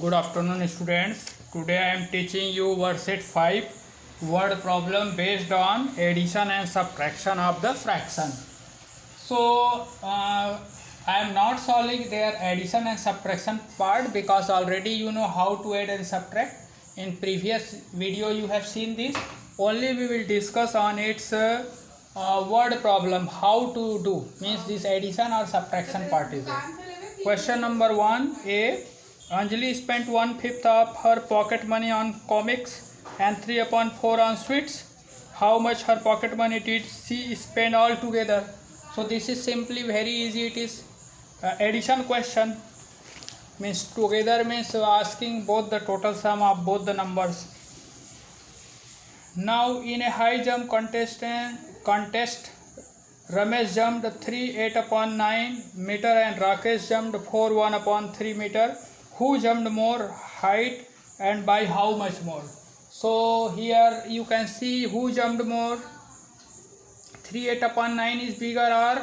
Good afternoon, students. Today I am teaching you worksheet 5 word problem based on addition and subtraction of the fraction. So I am not solving their addition and subtraction part because already you know how to add and subtract. In previous video you have seen this. Only we will discuss on its word problem, how to do, means this addition or subtraction part is there. Question number 1 A. Anjali spent 1/5 of her pocket money on comics and 3/4 on sweets. How much her pocket money did she spend altogether? So this is simply very easy. It is addition question. Means together means asking both the total sum of both the numbers. Now in a high jump contest, Ramesh jumped 3 8/9 meter and Rakesh jumped 4 1/3 meter. Who jumped more height and by how much more? So here you can see who jumped more. 3 8/9 is bigger or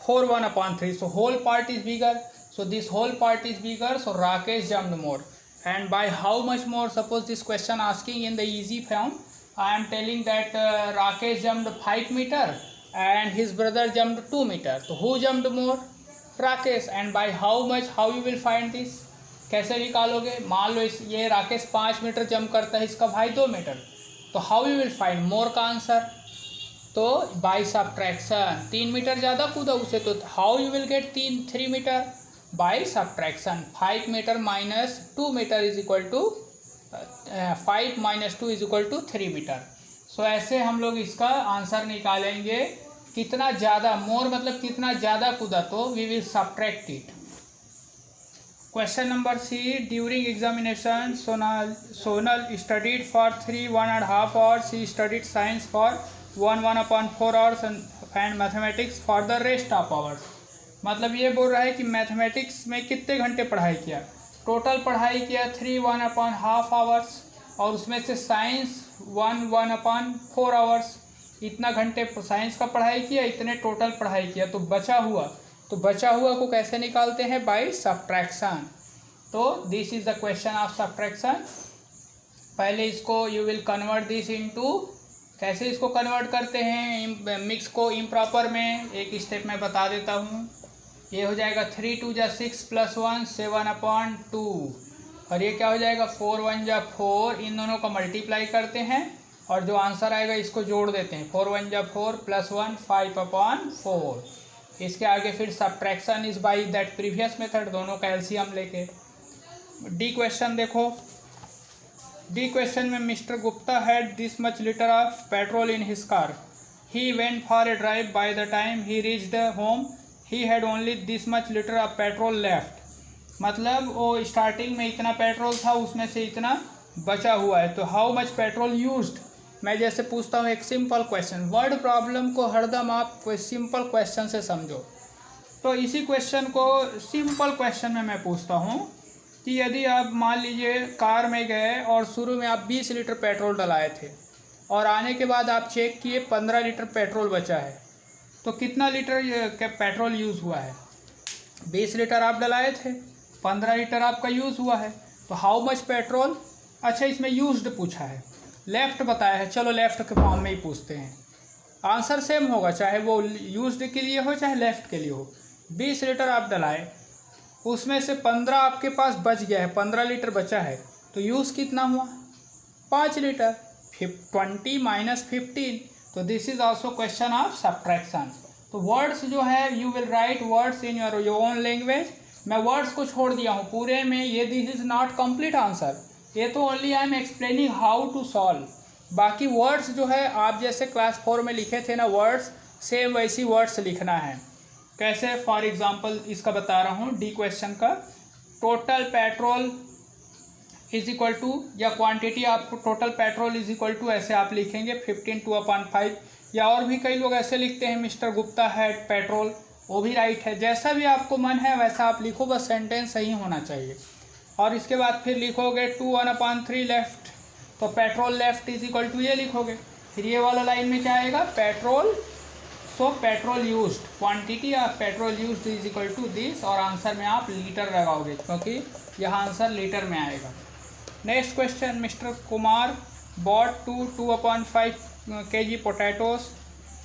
4 1/3. So whole part is bigger. So this whole part is bigger. So Rakesh jumped more. And by how much more? Suppose this question asking in the easy form. I am telling that Rakesh jumped 5 meter and his brother jumped 2 meter. So who jumped more? Rakesh. And by how much? How you will find this? कैसे निकालोगे? मान लो ये Rakesh 5 metre jump करता है, इसका भाई 2 metre. तो how you will find more का आंसर? तो बाय सब्ट्रैक्शन. 3 मीटर ज़्यादा कूदा उसे, तो how you will get 3 metre? By subtraction. 5 metre minus 2 metre is equal to 5 minus 2 is equal to 3 metre. So ऐसे हम लोग इसका आंसर निकालेंगे. कितना ज़्यादा, मोर मतलब कितना ज़्यादा कूदा, तो we will subtract it. Question number C. During examination Sonal studied for 3 1.5 hours. She studied science for 1/4 hours and mathematics for the rest of hours. मतलब ये बोल रहा है कि मैथमेटिक्स में कितने घंटे पढ़ाई किया. टोटल पढ़ाई किया 3 1.5 hours और उसमें से साइंस 1/4 hours. इतना घंटे साइंस का पढ़ाई किया, इतने टोटल पढ़ाई किया. तो बचा हुआ को कैसे निकालते हैं? By subtraction. तो this is the question of subtraction. पहले इसको you will convert this into. कैसे इसको कन्वर्ट करते हैं मिक्स को इम्प्रॉपर में? एक स्टेप में बता देता हूँ. ये हो जाएगा 3 2 जा 6 + 1 7/2 और ये क्या हो जाएगा 4 1 जा 4. इन दोनों का मल्टीप्लाई करते हैं और जो आंसर आएगा इसको जोड़ देते हैं. 4 1 जा 4 + 1 5/4. इसके आगे फिर subtraction is by that previous method, दोनों का एलसीएम लेके. डी क्वेश्चन देखो. डी क्वेश्चन में mister Gupta had this much litre of petrol in his car. He went for a drive. By the time he reached home he had only this much litre of petrol left. मतलब वो starting में इतना petrol था, उसमें से इतना बचा हुआ है. तो हाउ मच पेट्रोल यूज्ड? मैं जैसे पूछता हूँ एक सिंपल क्वेश्चन. वर्ड प्रॉब्लम को हरदम आप कोई सिंपल क्वेश्चन से समझो. तो इसी क्वेश्चन को सिंपल क्वेश्चन में मैं पूछता हूँ कि यदि आप मान लीजिए कार में गए और शुरू में आप 20 लीटर पेट्रोल डलाए थे और आने के बाद आप चेक किए 15 लीटर पेट्रोल बचा है, तो कितना लीटर पेट्रोल यूज़ हुआ है? 20 लीटर आप डलाए थे, 15 लीटर आपका यूज़ हुआ है. तो हाउ मच पेट्रोल? अच्छा, इसमें यूज्ड पूछा है, लेफ़्ट बताया है. चलो लेफ़्ट के फॉर्म में ही पूछते हैं. आंसर सेम होगा चाहे वो यूज्ड के लिए हो चाहे लेफ़्ट के लिए हो. 20 लीटर आप डलाए, उसमें से 15 आपके पास बच गया है, 15 लीटर बचा है. तो यूज़ कितना हुआ? 5 लीटर. 20 माइनस 15. तो this is also question of subtraction. तो वर्ड्स जो है you will write words in your own language. मैं वर्ड्स को छोड़ दिया हूँ पूरे में. ये this is not complete answer. ये तो only I am explaining how to solve. बाकी वर्ड्स जो है आप जैसे क्लास 4 में लिखे थे ना वर्ड्स, सेम वैसी वर्ड्स लिखना है. कैसे? फॉर एग्जांपल इसका बता रहा हूँ. डी क्वेश्चन का total petrol is equal to, या क्वांटिटी आपको total petrol is equal to ऐसे आप लिखेंगे 15 2/5. या और भी कई लोग ऐसे लिखते हैं मिस्टर गुप्ता हैड पेट्रोल. वो भी राइट है. जैसा भी आपको मन है वैसा आप लिखो, बस सेंटेंस सही होना चाहिए. और इसके बाद फिर लिखोगे 2 1/3 लेफ्ट. तो petrol left is equal to ये लिखोगे. फिर ये वाला लाइन में क्या आएगा? Petrol. So petrol used, quantity of petrol used is equal to this. और आंसर में आप लीटर लगाओगे क्योंकि यह आंसर लीटर में आएगा। Next question, mister Kumar bought 2.5 kg potatoes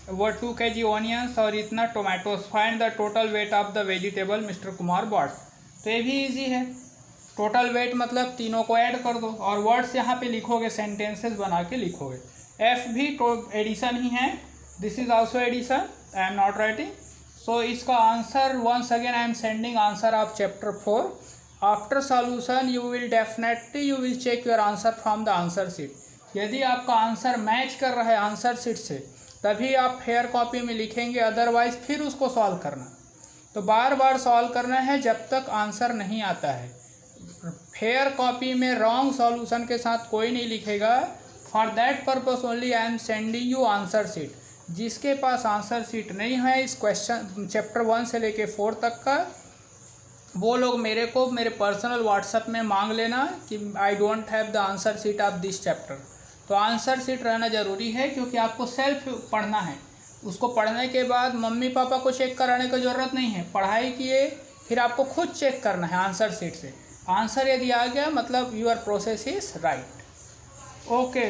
व 2 kg ऑनियंस और इतना tomatoes, find the total weight of the vegetable mister Kumar bought. तो ये भी इजी है, टोटल वेट मतलब तीनों को ऐड कर दो और वर्ड्स यहाँ पे लिखोगे, सेंटेंसेस बना के लिखोगे। एफ भी एडिशन ही है, this is also addition, I am not writing. So इसका answer once again I am sending answer of chapter 4। After solution you will check your answer from the answer sheet. यदि आपका answer match कर रहा है answer sheet से तभी आप fair copy में लिखेंगे, अदरवाइज फिर उसको सॉल्व करना। तो बार बार सॉल्व करना है जब तक आंसर नहीं आता है। फेयर कॉपी में रॉन्ग सॉल्यूशन के साथ कोई नहीं लिखेगा। For that purpose only I am sending you answer sheet. जिसके पास आंसर शीट नहीं है इस क्वेश्चन चैप्टर 1 से लेके 4 तक का, वो लोग मेरे पर्सनल व्हाट्सएप में मांग लेना कि I don't have the answer sheet of this chapter. तो आंसर शीट रहना ज़रूरी है क्योंकि आपको सेल्फ पढ़ना है। उसको पढ़ने के बाद मम्मी पापा को चेक कराने की ज़रूरत नहीं है, पढ़ाई किए फिर आपको खुद चेक करना है आंसर शीट से। आंसर यदि आ गया मतलब your process is right. Okay.